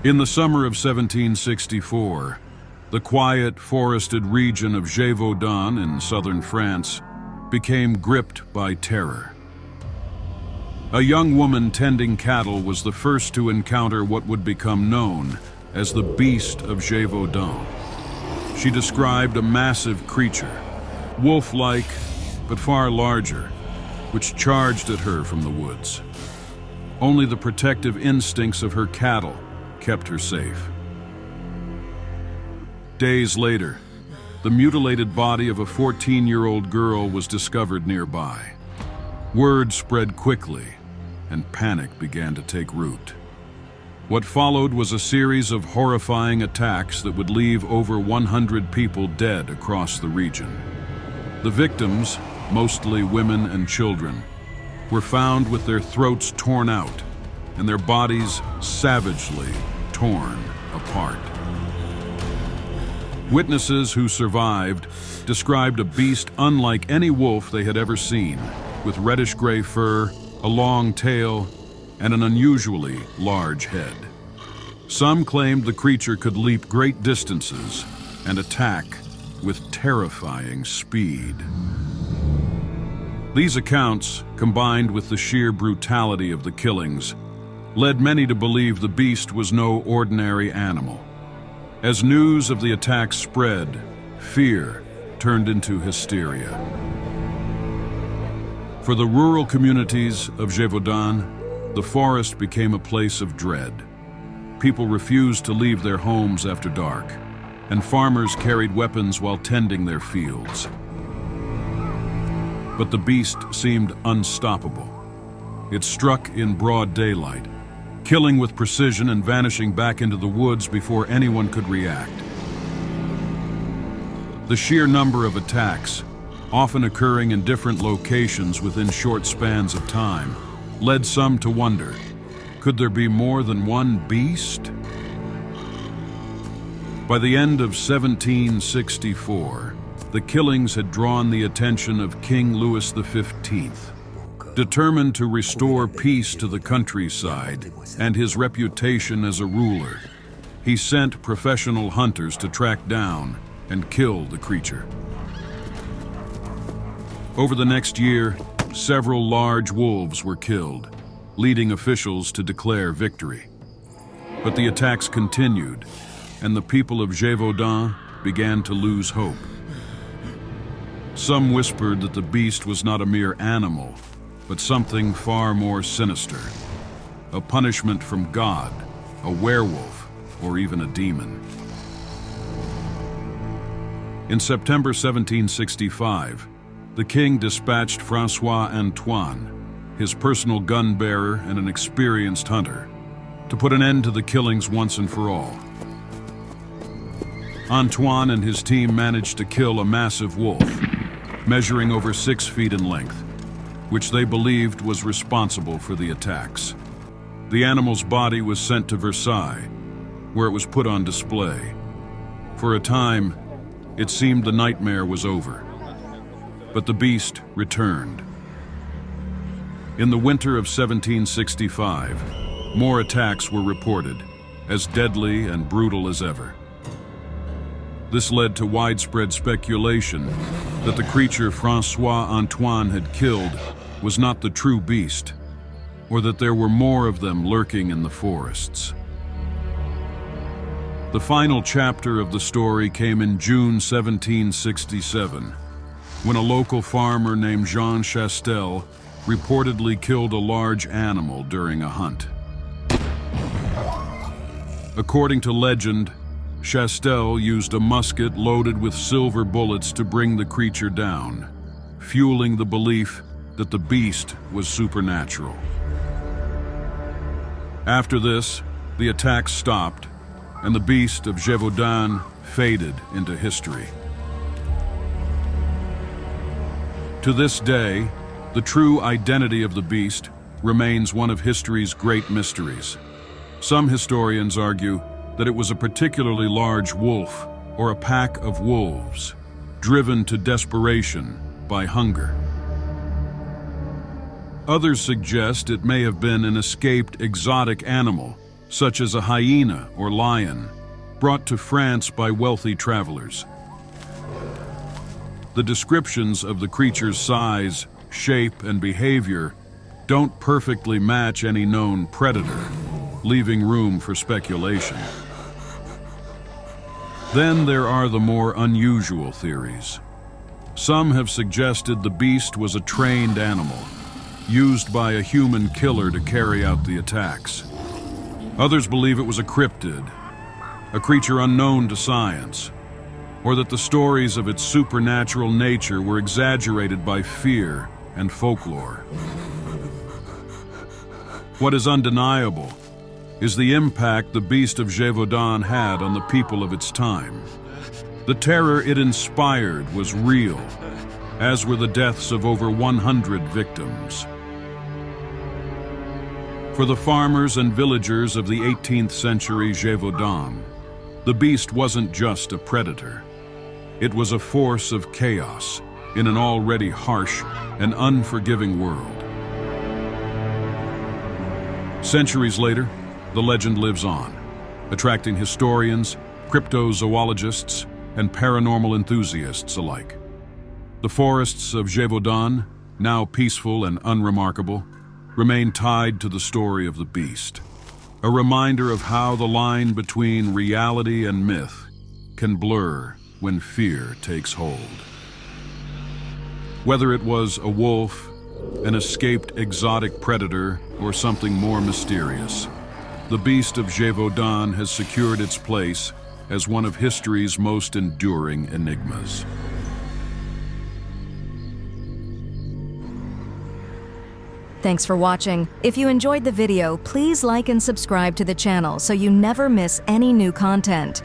In the summer of 1764, the quiet, forested region of Gévaudan in southern France became gripped by terror. A young woman tending cattle was the first to encounter what would become known as the Beast of Gévaudan. She described a massive creature, wolf-like but far larger, which charged at her from the woods. Only the protective instincts of her cattle kept her safe. Days later, the mutilated body of a 14-year-old girl was discovered nearby. Word spread quickly, and panic began to take root. What followed was a series of horrifying attacks that would leave over 100 people dead across the region. The victims, mostly women and children, were found with their throats torn out and their bodies savagely torn apart. Witnesses who survived described a beast unlike any wolf they had ever seen, with reddish-gray fur, a long tail, and an unusually large head. Some claimed the creature could leap great distances and attack with terrifying speed. These accounts, combined with the sheer brutality of the killings, led many to believe the beast was no ordinary animal. As news of the attacks spread, fear turned into hysteria. For the rural communities of Gévaudan, the forest became a place of dread. People refused to leave their homes after dark, and farmers carried weapons while tending their fields. But the beast seemed unstoppable. It struck in broad daylight, killing with precision and vanishing back into the woods before anyone could react. The sheer number of attacks, often occurring in different locations within short spans of time, led some to wonder, could there be more than one beast? By the end of 1764, the killings had drawn the attention of King Louis XV. Determined to restore peace to the countryside and his reputation as a ruler, he sent professional hunters to track down and kill the creature. Over the next year, several large wolves were killed, leading officials to declare victory. But the attacks continued, and the people of Gévaudan began to lose hope. Some whispered that the beast was not a mere animal, but something far more sinister, a punishment from God, a werewolf, or even a demon. In September 1765, the king dispatched Francois Antoine, his personal gun-bearer and an experienced hunter, to put an end to the killings once and for all. Antoine and his team managed to kill a massive wolf, measuring over 6 feet in length, which they believed was responsible for the attacks. The animal's body was sent to Versailles, where it was put on display. For a time, it seemed the nightmare was over, but the beast returned. In the winter of 1765, more attacks were reported, as deadly and brutal as ever. This led to widespread speculation that the creature Francois Antoine had killed was not the true beast, or that there were more of them lurking in the forests. The final chapter of the story came in June 1767, when a local farmer named Jean Chastel reportedly killed a large animal during a hunt. According to legend, Chastel used a musket loaded with silver bullets to bring the creature down, fueling the belief that the beast was supernatural. After this, the attacks stopped, and the Beast of Gévaudan faded into history. To this day, the true identity of the beast remains one of history's great mysteries. Some historians argue that it was a particularly large wolf or a pack of wolves, driven to desperation by hunger. Others suggest it may have been an escaped exotic animal such as a hyena or lion, brought to France by wealthy travelers. The descriptions of the creature's size, shape, and behavior don't perfectly match any known predator, leaving room for speculation. Then there are the more unusual theories. Some have suggested the beast was a trained animal, used by a human killer to carry out the attacks. Others believe it was a cryptid, a creature unknown to science, or that the stories of its supernatural nature were exaggerated by fear and folklore. What is undeniable is the impact the Beast of Gévaudan had on the people of its time. The terror it inspired was real, as were the deaths of over 100 victims. For the farmers and villagers of the 18th century Gévaudan, the beast wasn't just a predator. It was a force of chaos in an already harsh and unforgiving world. Centuries later, the legend lives on, attracting historians, cryptozoologists, and paranormal enthusiasts alike. The forests of Gévaudan, now peaceful and unremarkable, remain tied to the story of the beast, a reminder of how the line between reality and myth can blur when fear takes hold. Whether it was a wolf, an escaped exotic predator, or something more mysterious, the Beast of Gévaudan has secured its place as one of history's most enduring enigmas. Thanks for watching. If you enjoyed the video, please like and subscribe to the channel so you never miss any new content.